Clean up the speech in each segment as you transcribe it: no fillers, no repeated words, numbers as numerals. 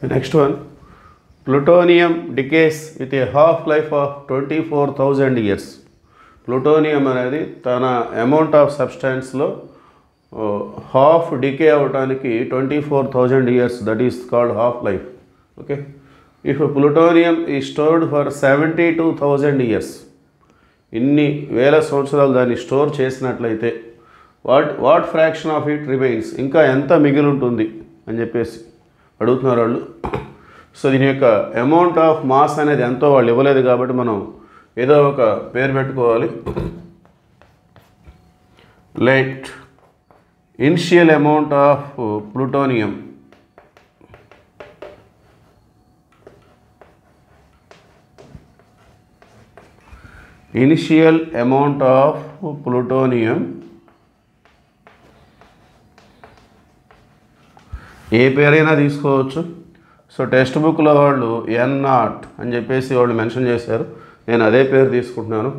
The next one, plutonium decays with a half-life of 24,000 years. Plutonium అనేది తన amount of సబ్స్టాన్స్లో half decay అవడానికి 24,000 years, that is called half life. Okay, if plutonium ఈ stored for 72,000 years, ఇన్ని వేల సంవత్సరాలు దాన్ని store చేసినట్లయితే what fraction of it remains, ఇంకా ఎంత మిగిలి ఉంటుంది అని చెప్పేసి అడుగుతున్నారు వాళ్ళు. సో దీని యొక్క అమౌంట్ ఆఫ్ మాస్ అనేది ఎంతో వాళ్ళు ఇవ్వలేదు కాబట్టి మనం ఏదో ఒక పేరు పెట్టుకోవాలి. Let initial amount of plutonium initial amount of plutonium, ఏ పేరైనా తీసుకోవచ్చు. సో టెక్స్ట్ బుక్లో వాళ్ళు N0 అని చెప్పేసి వాళ్ళు మెన్షన్ చేశారు, నేను అదే పేరు తీసుకుంటున్నాను.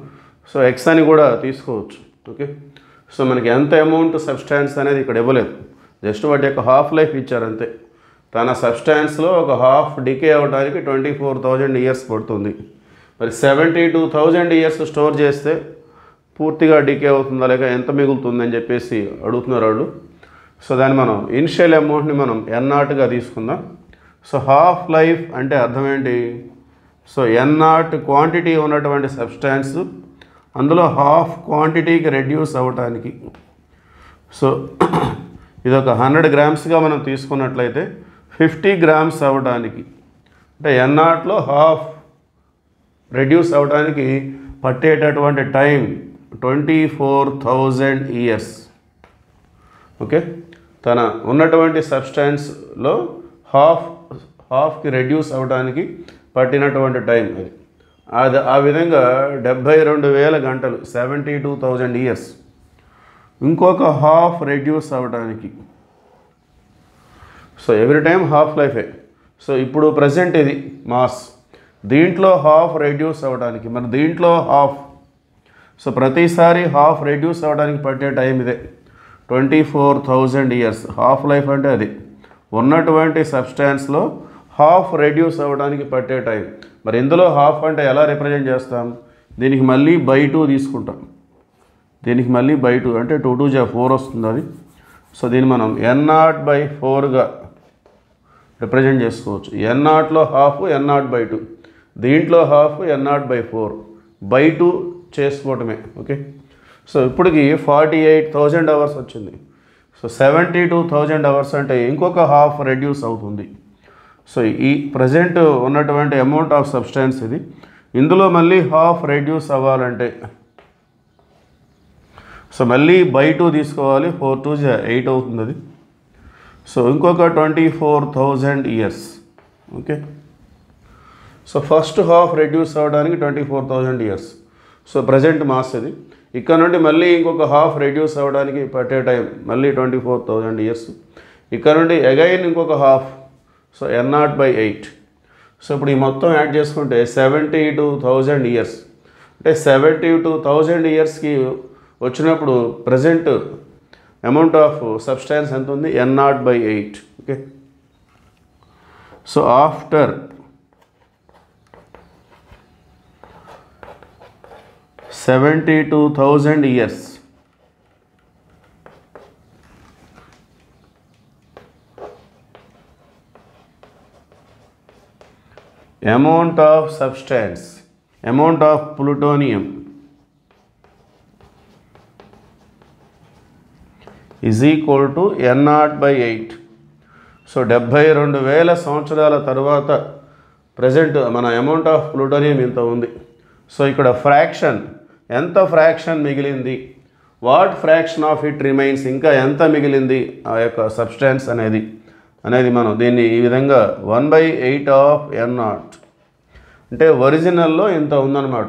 సో ఎక్స్ అని కూడా తీసుకోవచ్చు. ఓకే, సో మనకి ఎంత అమౌంట్ సబ్స్టాన్స్ అనేది ఇక్కడ ఇవ్వలేదు, జస్ట్ వాటి యొక్క హాఫ్ లైఫ్ ఇచ్చారు అంతే. తన సబ్స్టాన్స్లో ఒక హాఫ్ డికే అవ్వడానికి 24,000 ఇయర్స్ పడుతుంది. మరి 72,000 ఇయర్స్ స్టోర్ చేస్తే పూర్తిగా డికే అవుతుందా లేక ఎంత మిగులుతుందని చెప్పేసి అడుగుతున్నారు వాళ్ళు. సో దాన్ని మనం ఇనిషియల్ అమౌంట్ని మనం N0గా తీసుకుందాం. సో హాఫ్ లైఫ్ అంటే అర్థం ఏంటి? సో N0 క్వాంటిటీ ఉన్నటువంటి సబ్స్టాన్స్ అందులో హాఫ్ క్వాంటిటీకి రెడ్యూస్ అవ్వటానికి, సో ఇది ఒక 100 గ్రామ్స్గా మనం తీసుకున్నట్లయితే 50 గ్రామ్స్ అవ్వడానికి, అంటే N0లో హాఫ్ రెడ్యూస్ అవ్వడానికి పట్టేటటువంటి టైం 24,000 ఇయర్స్. ఓకే, తన ఉన్నటువంటి సబ్స్టాన్స్లో హాఫ్కి రెడ్యూస్ అవ్వడానికి పట్టినటువంటి టైం అది. ఆ విధంగా 72,000 గంటలు, 72,000 ఇయర్స్. ఇంకొక హాఫ్ రెడ్యూస్ అవ్వడానికి, సో ఎవ్రీ టైం హాఫ్ లైఫే. సో ఇప్పుడు ప్రజెంట్ ఇది మాస్, దీంట్లో హాఫ్ రెడ్యూస్ అవ్వడానికి, మరి దీంట్లో హాఫ్, సో ప్రతిసారి హాఫ్ రెడ్యూస్ అవ్వడానికి పట్టే టైం ఇదే 24,000 ఇయర్స్. హాఫ్ లైఫ్ అంటే అది ఉన్నటువంటి సబ్స్టాన్స్లో హాఫ్ రెడ్యూస్ అవ్వడానికి పట్టే టైం. మరి ఇందులో హాఫ్ అంటే ఎలా రిప్రజెంట్ చేస్తాం? దీనికి మళ్ళీ బై 2 తీసుకుంటాం, దీనికి మళ్ళీ బై 2 అంటే 2 2 జా 4 వస్తుంది అది. సో దీన్ని మనం N0/4గా రిప్రజెంట్ చేసుకోవచ్చు. N0లో హాఫ్ N0/2, దీంట్లో హాఫ్ N0/4, బై 2 చేసుకోవటమే. ఓకే, సో ఇప్పటికి 48,000 అవర్స్ వచ్చింది. సో 72,000 అవర్స్ అంటే ఇంకొక హాఫ్ రెడ్యూస్ అవుతుంది. సో ఈ ప్రజెంట్ ఉన్నటువంటి అమౌంట్ ఆఫ్ సబ్స్టాన్స్ ఇది, ఇందులో మళ్ళీ హాఫ్ రెడ్యూస్ అవ్వాలంటే సో మళ్ళీ బై 2 తీసుకోవాలి, 4 2 జా 8 అవుతుంది అది. సో ఇంకొక 24,000 years. Okay, so first half reduce అవ్వడానికి 24,000 ఇయర్స్. సో ప్రజెంట్ మాస్ ఇది. ఇక్కడ నుండి మళ్ళీ ఇంకొక హాఫ్ రెడ్యూస్ అవ్వడానికి పట్టే టైం మళ్ళీ 24,000 ఇయర్స్. ఇక్కడ నుండి అగైన్ ఇంకొక హాఫ్, సో N0/8. సో ఇప్పుడు ఈ మొత్తం యాడ్ చేసుకుంటే 72,000 ఇయర్స్. అంటే 72,000 ఇయర్స్కి వచ్చినప్పుడు ప్రజెంట్ అమౌంట్ ఆఫ్ సబ్స్టాన్స్ ఎంత ఉంది? N0/8. Okay, so after 72,000 years, amount of substance, amount of plutonium is equal to N0/8. So 72,000 సంవత్సరాల తర్వాత ప్రజెంట్ మన అమౌంట్ ఆఫ్ ప్లూటోనియం ఇంత ఉంది. సో ఇక్కడ ఫ్రాక్షన్, ఎంత ఫ్రాక్షన్ మిగిలింది, what fraction of it remains, ఇంకా ఎంత మిగిలింది ఆ యొక్క సబ్స్టాన్స్ అనేది మనం దీన్ని ఈ విధంగా 1/8 ఆఫ్ N0, అంటే ఒరిజినల్లో ఇంత ఉందన్నమాట.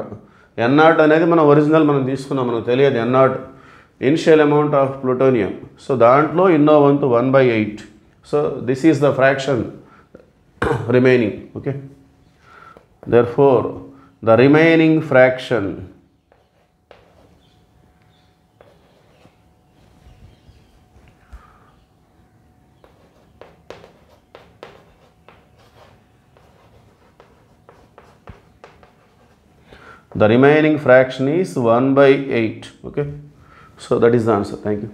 N0 అనేది మన ఒరిజినల్ మనం తీసుకున్నాం, మనకు తెలియదు N0 initial amount of plutonium. So దాంట్లో ఇన్నో వంతు 1/8. So this is the fraction remaining. Okay, therefore the remaining fraction The remaining fraction is 1/8. Okay, so that is the answer. Thank you.